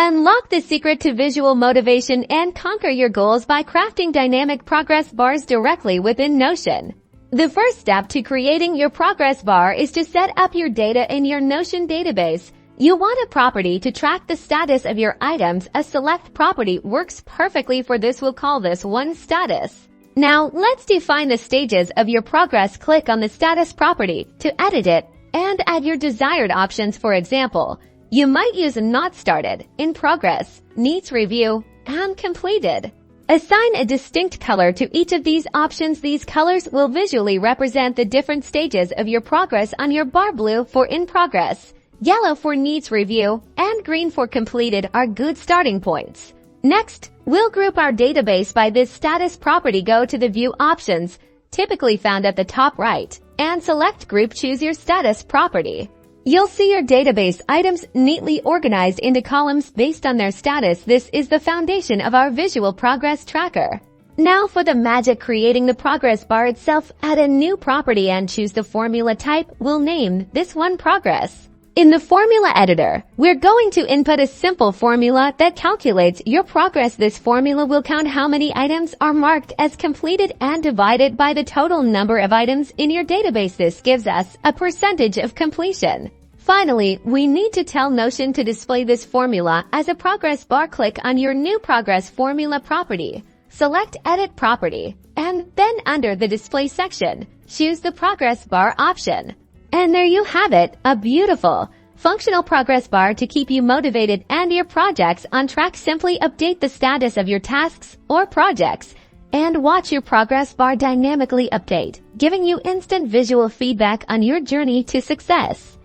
Unlock the secret to visual motivation and conquer your goals by crafting dynamic progress bars directly within Notion. The first step to creating your progress bar is to set up your data in your Notion database. You want a property to track the status of your items. A select property works perfectly for this. We'll call this one status. Now, let's define the stages of your progress. Click on the status property to edit it and add your desired options. For example, you might use not started, in progress, needs review, and completed. Assign a distinct color to each of these options. These colors will visually represent the different stages of your progress on your bar. Blue for in progress, yellow for needs review, and green for completed are good starting points. Next, we'll group our database by this status property. Go to the View options, typically found at the top right, and select Group. Choose your status property. You'll see your database items neatly organized into columns based on their status. This is the foundation of our visual progress tracker. Now for the magic: creating the progress bar itself. Add a new property and choose the formula type. We'll name this one Progress. In the formula editor, we're going to input a simple formula that calculates your progress. This formula will count how many items are marked as completed and divide it by the total number of items in your database. This gives us a percentage of completion. Finally, we need to tell Notion to display this formula as a progress bar. Click on your new progress formula property, select Edit Property, and then under the Display section, choose the progress bar option. And there you have it, a beautiful, functional progress bar to keep you motivated and your projects on track. Simply update the status of your tasks or projects and watch your progress bar dynamically update, giving you instant visual feedback on your journey to success.